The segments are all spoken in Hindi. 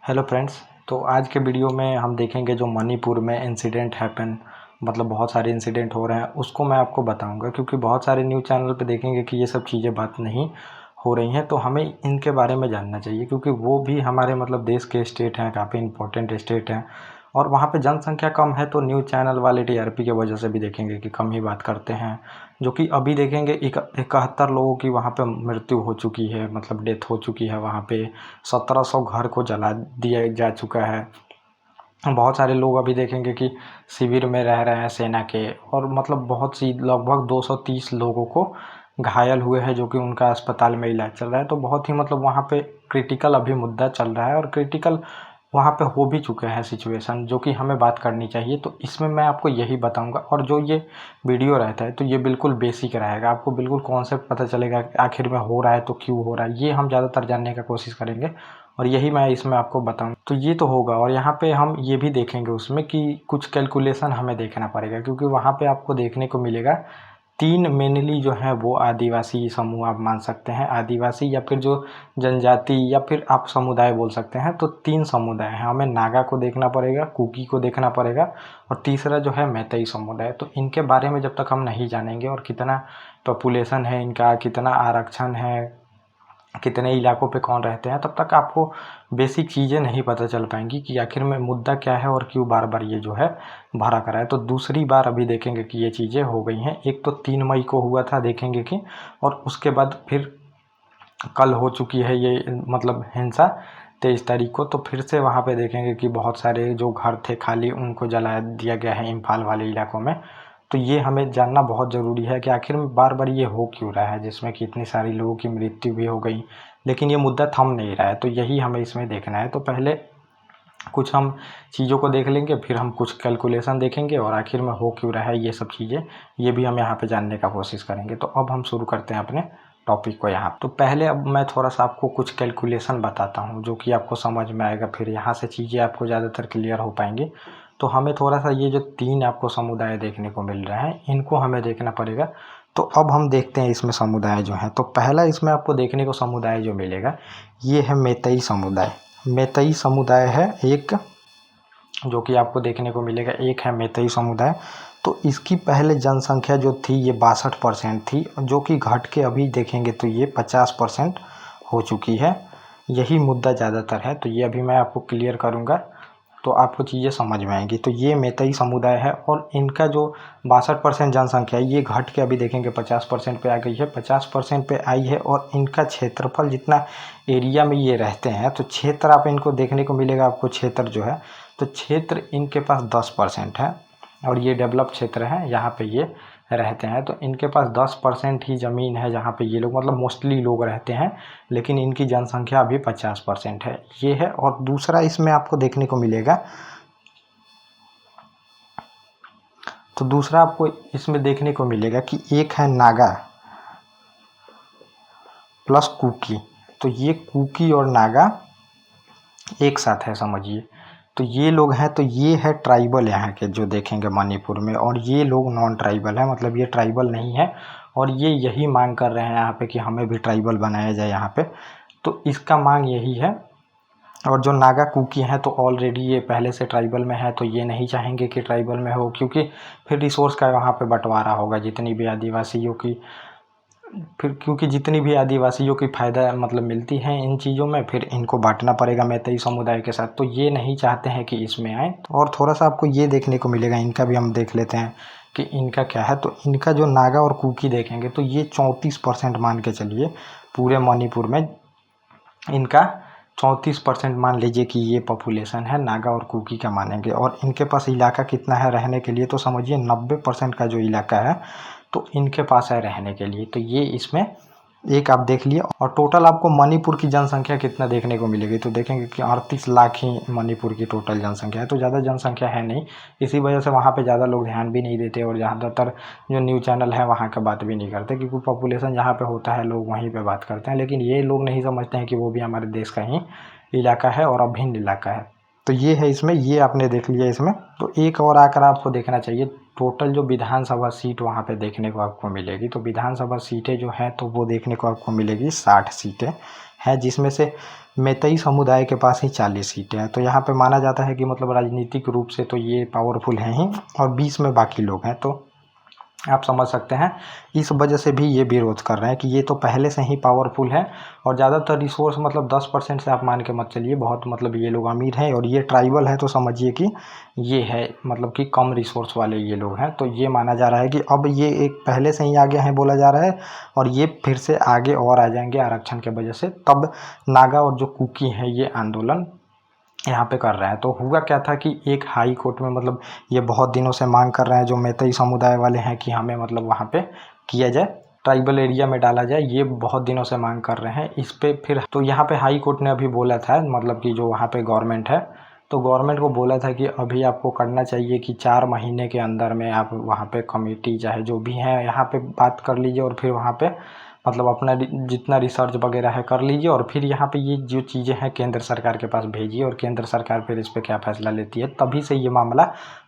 Hello friends. तो आज के वीडियो में हम देखेंगे जो मणिपुर में इंसिडेंट हैपन, मतलब बहुत सारे इंसिडेंट हो रहे हैं उसको मैं आपको बताऊंगा, क्योंकि बहुत सारे न्यूज़ चैनल पे देखेंगे कि ये सब चीज़ें बात नहीं हो रही हैं। तो हमें इनके बारे में जानना चाहिए, क्योंकि वो भी हमारे मतलब देश के स्टेट हैं, काफ़ी इंपॉर्टेंट स्टेट हैं और वहाँ पे जनसंख्या कम है। तो न्यूज़ चैनल वाले टीआरपी की वजह से भी देखेंगे कि कम ही बात करते हैं। जो कि अभी देखेंगे 71 लोगों की वहाँ पे मृत्यु हो चुकी है, मतलब डेथ हो चुकी है। वहाँ पे 1700 घर को जला दिया जा चुका है। बहुत सारे लोग अभी देखेंगे कि शिविर में रह रहे हैं सेना के, और मतलब बहुत सी लगभग 230 लोगों को घायल हुए हैं, जो कि उनका अस्पताल में इलाज चल रहा है। तो बहुत ही मतलब वहाँ पे क्रिटिकल अभी मुद्दा चल रहा है, और क्रिटिकल वहाँ पे हो भी चुके हैं सिचुएशन, जो कि हमें बात करनी चाहिए। तो इसमें मैं आपको यही बताऊंगा, और जो ये वीडियो रहता है तो ये बिल्कुल बेसिक रहेगा, आपको बिल्कुल कॉन्सेप्ट पता चलेगा कि आखिर में हो रहा है तो क्यों हो रहा है। ये हम ज़्यादातर जानने का कोशिश करेंगे और यही मैं इसमें आपको बताऊँ। तो ये तो होगा, और यहाँ पे हम ये भी देखेंगे उसमें कि कुछ कैलकुलेशन हमें देखना पड़ेगा, क्योंकि वहाँ पे आपको देखने को मिलेगा 3 मेनली जो है वो आदिवासी समूह आप मान सकते हैं। आदिवासी या फिर जो जनजाति या फिर आप समुदाय बोल सकते हैं। तो 3 समुदाय हैं, हमें नागा को देखना पड़ेगा, कुकी को देखना पड़ेगा, और तीसरा जो है मैतेई समुदाय। तो इनके बारे में जब तक हम नहीं जानेंगे, और कितना पॉपुलेशन है इनका, कितना आरक्षण है, कितने इलाकों पे कौन रहते हैं, तब तक आपको बेसिक चीज़ें नहीं पता चल पाएंगी कि आखिर में मुद्दा क्या है और क्यों बार बार ये जो है भरा करा है। तो दूसरी बार अभी देखेंगे कि ये चीज़ें हो गई हैं। एक तो 3 मई को हुआ था देखेंगे कि, और उसके बाद फिर कल हो चुकी है ये मतलब हिंसा 23 तारीख को। तो फिर से वहाँ पे देखेंगे कि बहुत सारे जो घर थे खाली उनको जला दिया गया है इम्फाल वाले इलाकों में। तो ये हमें जानना बहुत ज़रूरी है कि आखिर में बार बार ये हो क्यों रहा है, जिसमें कि इतनी सारी लोगों की मृत्यु भी हो गई, लेकिन ये मुद्दा थम नहीं रहा है। तो यही हमें इसमें देखना है। तो पहले कुछ हम चीज़ों को देख लेंगे, फिर हम कुछ कैलकुलेशन देखेंगे, और आखिर में हो क्यों रहा है ये सब चीज़ें, ये भी हम यहाँ पे जानने का कोशिश करेंगे। तो अब हम शुरू करते हैं अपने टॉपिक को यहाँ। तो पहले अब मैं थोड़ा सा आपको कुछ कैलकुलेशन बताता हूँ, जो कि आपको समझ में आएगा, फिर यहाँ से चीज़ें आपको ज़्यादातर क्लियर हो पाएंगी। तो हमें थोड़ा सा ये जो 3 आपको समुदाय देखने को मिल रहे हैं, इनको हमें देखना पड़ेगा। तो अब हम देखते हैं इसमें समुदाय जो है। तो पहला इसमें आपको देखने को समुदाय जो मिलेगा, ये है मैतेई समुदाय। मैतेई समुदाय है एक, जो कि आपको देखने को मिलेगा, एक है मैतेई समुदाय। तो इसकी पहले जनसंख्या जो थी ये 62% थी, जो कि घट के अभी देखेंगे तो ये 50% हो चुकी है। यही मुद्दा ज़्यादातर है, तो ये अभी मैं आपको क्लियर करूँगा तो आपको चीज़ें समझ में आएंगी। तो ये मैतेई समुदाय है, और इनका जो 62% जनसंख्या है ये घट के अभी देखेंगे 50% पे आ गई है, 50% पे आई है। और इनका क्षेत्रफल जितना एरिया में ये रहते हैं, तो क्षेत्र आप इनको देखने को मिलेगा, आपको क्षेत्र जो है, तो क्षेत्र इनके पास 10% है, और ये डेवलप क्षेत्र है, यहाँ पे ये रहते हैं। तो इनके पास 10% ही ज़मीन है जहाँ पे ये लोग मतलब मोस्टली लोग रहते हैं, लेकिन इनकी जनसंख्या अभी 50% है, ये है। और दूसरा इसमें आपको देखने को मिलेगा, तो दूसरा आपको इसमें देखने को मिलेगा कि एक है नागा प्लस कुकी। तो ये कुकी और नागा एक साथ है, समझिए। तो ये लोग हैं, तो ये है ट्राइबल यहाँ के जो देखेंगे मणिपुर में, और ये लोग नॉन ट्राइबल है, मतलब ये ट्राइबल नहीं है। और ये यही मांग कर रहे हैं यहाँ पे कि हमें भी ट्राइबल बनाया जाए यहाँ पे। तो इसका मांग यही है। और जो नागा कुकी हैं तो ऑलरेडी ये पहले से ट्राइबल में है, तो ये नहीं चाहेंगे कि ट्राइबल में हो, क्योंकि फिर रिसोर्स का वहाँ पे बंटवारा होगा जितनी भी आदिवासियों की, फिर क्योंकि जितनी भी आदिवासियों की फ़ायदा मतलब मिलती हैं इन चीज़ों में, फिर इनको बांटना पड़ेगा मैतेई समुदाय के साथ। तो ये नहीं चाहते हैं कि इसमें आए। और थोड़ा सा आपको ये देखने को मिलेगा, इनका भी हम देख लेते हैं कि इनका क्या है। तो इनका जो नागा और कुकी देखेंगे तो ये 34% मान के चलिए, पूरे मणिपुर में इनका 34% मान लीजिए कि ये पॉपुलेशन है, नागा और कुकी का मानेंगे। और इनके पास इलाका कितना है रहने के लिए, तो समझिए 90% का जो इलाका है तो इनके पास है रहने के लिए। तो ये इसमें एक आप देख लिए। और टोटल आपको मणिपुर की जनसंख्या कितना देखने को मिलेगी, तो देखेंगे कि 38 लाख ही मणिपुर की टोटल जनसंख्या है। तो ज़्यादा जनसंख्या है नहीं, इसी वजह से वहाँ पे ज़्यादा लोग ध्यान भी नहीं देते, और ज़्यादातर जो न्यूज़ चैनल है वहाँ का बात भी नहीं करते, क्योंकि पॉपुलेशन जहाँ पे होता है लोग वहीं पे बात करते हैं। लेकिन ये लोग नहीं समझते हैं कि वो भी हमारे देश का ही इलाका है और अभिन्न इलाका है। तो ये है इसमें, ये आपने देख लिया इसमें। तो एक और आकर आपको देखना चाहिए, टोटल जो विधानसभा सीट वहाँ पे देखने को आपको मिलेगी। तो विधानसभा सीटें जो हैं तो वो देखने को आपको मिलेगी 60 सीटें है, जिसमें से मैतेई समुदाय के पास ही 40 सीटें हैं। तो यहाँ पे माना जाता है कि मतलब राजनीतिक रूप से तो ये पावरफुल हैं ही, और 20 में बाकी लोग हैं। तो आप समझ सकते हैं, इस वजह से भी ये विरोध कर रहे हैं कि ये तो पहले से ही पावरफुल है, और ज़्यादातर रिसोर्स मतलब 10% से आप मान के मत चलिए, बहुत मतलब ये लोग अमीर हैं, और ये ट्राइबल है तो समझिए कि ये है मतलब कि कम रिसोर्स वाले ये लोग हैं। तो ये माना जा रहा है कि अब ये एक पहले से ही आगे हैं बोला जा रहा है, और ये फिर से आगे और आ जाएंगे आरक्षण के वजह से। तब नागा और जो कुकी हैं ये आंदोलन यहाँ पे कर रहे हैं। तो हुआ क्या था कि एक हाई कोर्ट में मतलब ये बहुत दिनों से मांग कर रहे हैं जो मैतेई समुदाय वाले हैं कि हमें मतलब वहाँ पे किया जाए, ट्राइबल एरिया में डाला जाए, ये बहुत दिनों से मांग कर रहे हैं। इस पे फिर तो यहाँ पे हाई कोर्ट ने अभी बोला था मतलब कि जो वहाँ पे गवर्नमेंट है, तो गवर्नमेंट को बोला था कि अभी आपको करना चाहिए कि 4 महीने के अंदर में आप वहाँ पे कमेटी चाहे जो भी है यहाँ पे बात कर लीजिए, और फिर वहाँ पे मतलब अपना जितना रिसर्च वगैरह है कर लीजिए, और फिर यहाँ पे ये जो चीज़ें हैं केंद्र सरकार के पास भेजिए, और केंद्र सरकार फिर इस पर क्या फैसला लेती है। तभी से ये मामला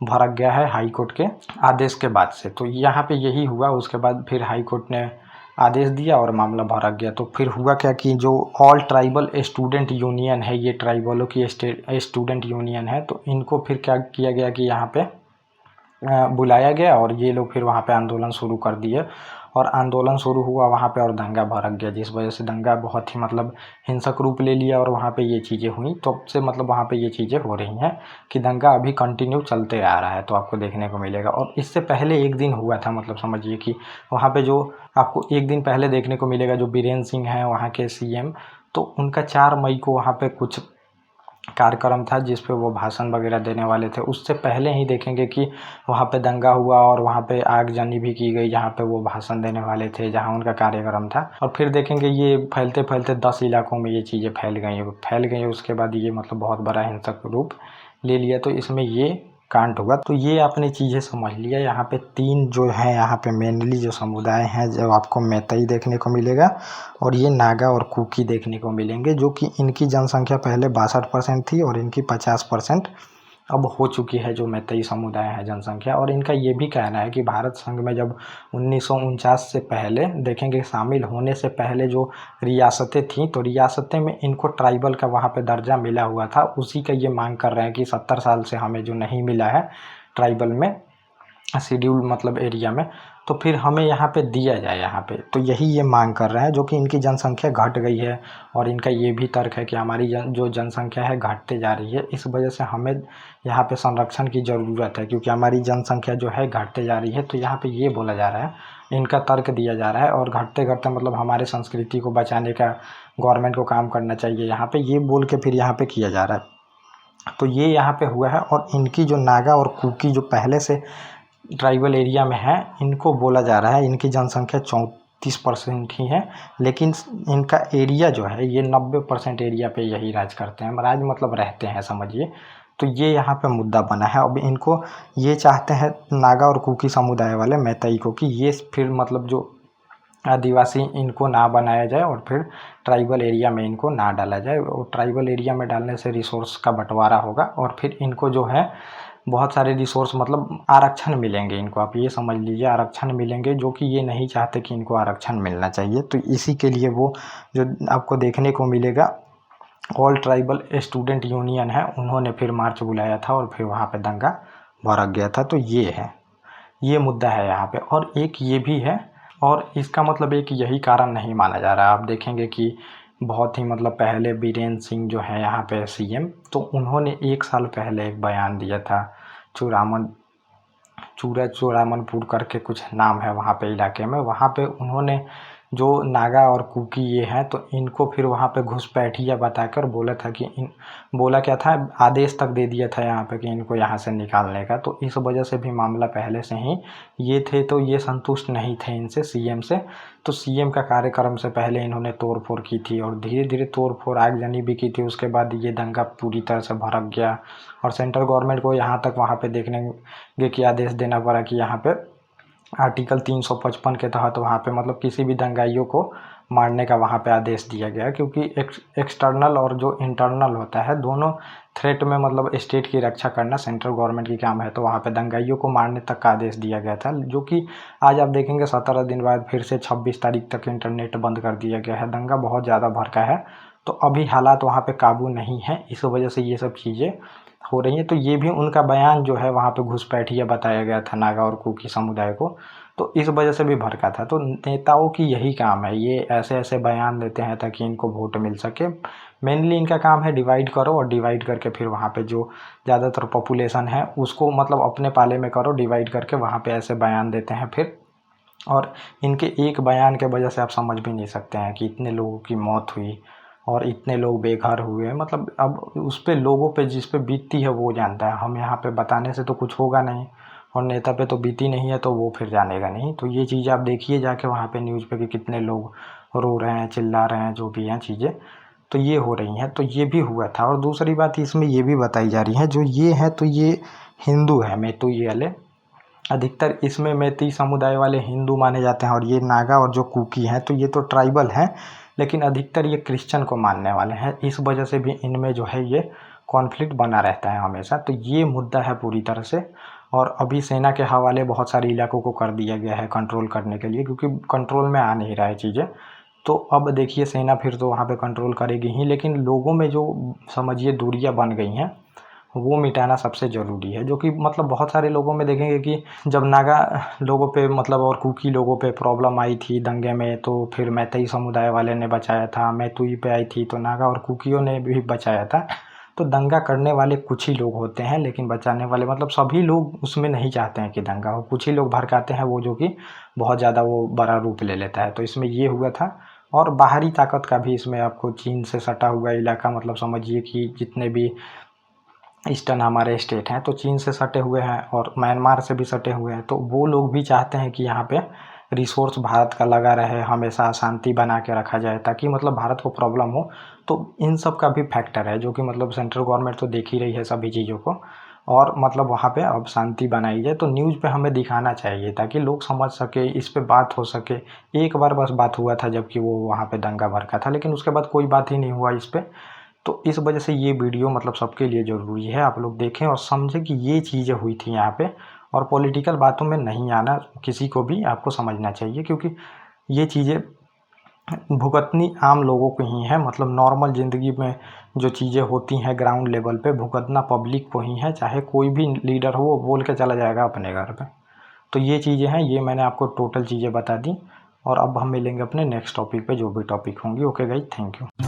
भड़क गया है हाई कोर्ट के आदेश के बाद से। तो यहाँ पे यही हुआ, उसके बाद फिर हाई कोर्ट ने आदेश दिया और मामला भड़क गया। तो फिर हुआ क्या कि जो ऑल ट्राइबल स्टूडेंट यूनियन है, ये ट्राइबलों की स्टूडेंट यूनियन है, तो इनको फिर क्या किया गया कि यहाँ पे बुलाया गया, और ये लोग फिर वहाँ पे आंदोलन शुरू कर दिए, और आंदोलन शुरू हुआ वहाँ पे, और दंगा भड़क गया, जिस वजह से दंगा बहुत ही मतलब हिंसक रूप ले लिया, और वहाँ पे ये चीज़ें हुई। तब से मतलब वहाँ पे ये चीज़ें हो रही हैं कि दंगा अभी कंटिन्यू चलते आ रहा है, तो आपको देखने को मिलेगा। और इससे पहले एक दिन हुआ था, मतलब समझिए कि वहाँ पे जो आपको एक दिन पहले देखने को मिलेगा, जो बीरेन्द्र सिंह हैं वहाँ के सीएम, तो उनका 4 मई को वहाँ पे कुछ कार्यक्रम था जिस पे वो भाषण वगैरह देने वाले थे। उससे पहले ही देखेंगे कि वहाँ पे दंगा हुआ, और वहाँ पे आगजनी भी की गई जहाँ पे वो भाषण देने वाले थे, जहाँ उनका कार्यक्रम था। और फिर देखेंगे ये फैलते फैलते 10 इलाकों में ये चीज़ें फैल गई। उसके बाद ये मतलब बहुत बड़ा हिंसक रूप ले लिया, तो इसमें ये कांड हुआ। तो ये आपने चीज़ें समझ लिया। यहाँ पे 3 जो है यहाँ पे मेनली जो समुदाय हैं, जो आपको मैतेई देखने को मिलेगा, और ये नागा और कुकी देखने को मिलेंगे, जो कि इनकी जनसंख्या पहले 62% थी, और इनकी 50% अब हो चुकी है, जो मैतेई समुदाय है जनसंख्या। और इनका ये भी कहना है कि भारत संघ में जब 1949 से पहले देखेंगे, शामिल होने से पहले जो रियासतें थीं, तो रियासतें में इनको ट्राइबल का वहाँ पे दर्जा मिला हुआ था। उसी का ये मांग कर रहे हैं कि 70 साल से हमें जो नहीं मिला है ट्राइबल में, शेड्यूल मतलब एरिया में, तो फिर हमें यहाँ पे दिया जाए यहाँ पे। तो यही ये मांग कर रहे हैं, जो कि इनकी जनसंख्या घट गई है, और इनका ये भी तर्क है कि हमारी जो जनसंख्या है घटते जा रही है, इस वजह से हमें यहाँ पे संरक्षण की ज़रूरत है, क्योंकि हमारी जनसंख्या जो है घटते जा रही है। तो यहाँ पे ये बोला जा रहा है, इनका तर्क दिया जा रहा है, और घटते घटते मतलब हमारे संस्कृति को बचाने का गवर्नमेंट को काम करना चाहिए यहाँ पे, ये बोल के फिर यहाँ पे किया जा रहा है। तो ये यहाँ पे हुआ है। और इनकी जो नागा और कुकी जो पहले से ट्राइबल एरिया में है, इनको बोला जा रहा है इनकी जनसंख्या 34% ही है, लेकिन इनका एरिया जो है ये 90% एरिया पे यही राज करते हैं, राज मतलब रहते हैं समझिए। तो ये यहाँ पे मुद्दा बना है। अब इनको ये चाहते हैं नागा और कुकी समुदाय वाले मैतेई को कि ये फिर मतलब जो आदिवासी इनको ना बनाया जाए, और फिर ट्राइबल एरिया में इनको ना डाला जाए। और ट्राइबल एरिया में डालने से रिसोर्स का बंटवारा होगा, और फिर इनको जो है बहुत सारे रिसोर्स मतलब आरक्षण मिलेंगे इनको, आप ये समझ लीजिए आरक्षण मिलेंगे, जो कि ये नहीं चाहते कि इनको आरक्षण मिलना चाहिए। तो इसी के लिए वो जो आपको देखने को मिलेगा ऑल ट्राइबल स्टूडेंट यूनियन है, उन्होंने फिर मार्च बुलाया था, और फिर वहाँ पे दंगा भड़क गया था। तो ये है, ये मुद्दा है यहाँ पे। और एक ये भी है, और इसका मतलब एक यही कारण नहीं माना जा रहा। आप देखेंगे कि बहुत ही मतलब पहले बीरेन्द्र सिंह जो है यहाँ पे सीएम, तो उन्होंने 1 साल पहले एक बयान दिया था, चूड़ामनपुर करके कुछ नाम है वहाँ पे इलाके में, वहाँ पे उन्होंने जो नागा और कुकी ये हैं, तो इनको फिर वहाँ पे घुसपैठिया बताकर बोला था कि बोला क्या था, आदेश तक दे दिया था यहाँ पे कि इनको यहाँ से निकालने का। तो इस वजह से भी मामला पहले से ही ये थे, तो ये संतुष्ट नहीं थे इनसे, सीएम से। तो सीएम का कार्यक्रम से पहले इन्होंने तोड़फोड़ की थी, और धीरे धीरे तोड़फोड़ आगजनी भी की थी। उसके बाद ये दंगा पूरी तरह से भड़क गया, और सेंट्रल गवर्नमेंट को यहाँ तक वहाँ पे देखने के आदेश देना पड़ा कि यहाँ पे आर्टिकल 355 के तहत वहाँ पे मतलब किसी भी दंगाइयों को मारने का वहाँ पे आदेश दिया गया, क्योंकि एक्सटर्नल और जो इंटरनल होता है दोनों थ्रेट में मतलब स्टेट की रक्षा करना सेंट्रल गवर्नमेंट की काम है। तो वहाँ पे दंगाइयों को मारने तक का आदेश दिया गया था, जो कि आज आप देखेंगे 17 दिन बाद फिर से 26 तारीख तक इंटरनेट बंद कर दिया गया है। दंगा बहुत ज़्यादा भड़का है, तो अभी हालात वहाँ पे काबू नहीं है, इस वजह से ये सब चीज़ें हो रही हैं। तो ये भी उनका बयान जो है वहाँ पे घुसपैठिया बताया गया था नागा और कुकी समुदाय को, तो इस वजह से भी भड़का था। तो नेताओं की यही काम है, ये ऐसे ऐसे बयान देते हैं ताकि इनको वोट मिल सके। मेनली इनका काम है डिवाइड करो, और डिवाइड करके फिर वहाँ पे जो ज़्यादातर पॉपुलेशन है उसको मतलब अपने पाले में करो, डिवाइड करके वहाँ पे ऐसे बयान देते हैं फिर। और इनके एक बयान के वजह से आप समझ भी नहीं सकते हैं कि इतने लोगों की मौत हुई और इतने लोग बेघर हुए। मतलब अब उस पे लोगों पे जिस पे बीतती है वो जानता है, हम यहाँ पे बताने से तो कुछ होगा नहीं, और नेता पे तो बीती नहीं है तो वो फिर जानेगा नहीं। तो ये चीज़ आप देखिए जाके वहाँ पे न्यूज़ पे कि कितने लोग रो रहे हैं, चिल्ला रहे हैं, जो भी हैं चीज़ें तो ये हो रही हैं। तो ये भी हुआ था। और दूसरी बात इसमें ये भी बताई जा रही है, जो ये है तो ये हिंदू है मेतई वाले, अधिकतर इसमें मैती समुदाय वाले हिंदू माने जाते हैं, और ये नागा और जो कुकी हैं तो ये तो ट्राइबल हैं, लेकिन अधिकतर ये क्रिश्चियन को मानने वाले हैं। इस वजह से भी इनमें जो है ये कॉन्फ्लिक्ट बना रहता है हमेशा। तो ये मुद्दा है पूरी तरह से, और अभी सेना के हवाले बहुत सारे इलाकों को कर दिया गया है कंट्रोल करने के लिए, क्योंकि कंट्रोल में आ नहीं रहा है चीज़ें। तो अब देखिए सेना फिर तो वहाँ पे कंट्रोल करेगी ही, लेकिन लोगों में जो समझिए दूरियाँ बन गई हैं वो मिटाना सबसे ज़रूरी है। जो कि मतलब बहुत सारे लोगों में देखेंगे कि जब नागा लोगों पे मतलब और कुकी लोगों पे प्रॉब्लम आई थी दंगे में, तो फिर मैतेई समुदाय वाले ने बचाया था। मैतुई पे आई थी तो नागा और कुकियों ने भी बचाया था। तो दंगा करने वाले कुछ ही लोग होते हैं, लेकिन बचाने वाले मतलब सभी लोग उसमें नहीं चाहते हैं कि दंगा हो। कुछ ही लोग भड़काते हैं, वो जो कि बहुत ज़्यादा वो बड़ा रूप ले लेता है। तो इसमें ये हुआ था। और बाहरी ताकत का भी इसमें आपको चीन से सटा हुआ इलाका मतलब समझिए कि जितने भी ईस्टर्न हमारे स्टेट हैं तो चीन से सटे हुए हैं, और म्यांमार से भी सटे हुए हैं। तो वो लोग भी चाहते हैं कि यहाँ पे रिसोर्स भारत का लगा रहे, हमेशा शांति बना के रखा जाए, ताकि मतलब भारत को प्रॉब्लम हो। तो इन सब का भी फैक्टर है, जो कि मतलब सेंट्रल गवर्नमेंट तो देख ही रही है सभी चीज़ों को, और मतलब वहाँ पे अब शांति बनाई जाए। तो न्यूज़ पे हमें दिखाना चाहिए ताकि लोग समझ सके, इस पे बात हो सके। एक बार बस बात हुआ था जबकि वो वहाँ पे दंगा भड़का था, लेकिन उसके बाद कोई बात ही नहीं हुआ इस पे। तो इस वजह से ये वीडियो मतलब सबके लिए ज़रूरी है, आप लोग देखें और समझें कि ये चीज़ें हुई थी यहाँ पे। और पॉलिटिकल बातों में नहीं आना किसी को भी, आपको समझना चाहिए, क्योंकि ये चीज़ें भुगतनी आम लोगों को ही है। मतलब नॉर्मल ज़िंदगी में जो चीज़ें होती हैं ग्राउंड लेवल पे, भुगतना पब्लिक को ही है। चाहे कोई भी लीडर हो वो बोल के चला जाएगा अपने घर पे। तो ये चीज़ें हैं, ये मैंने आपको टोटल चीज़ें बता दी। और अब हम मिलेंगे अपने नेक्स्ट टॉपिक पे, जो भी टॉपिक होंगी। Okay guys, thank you.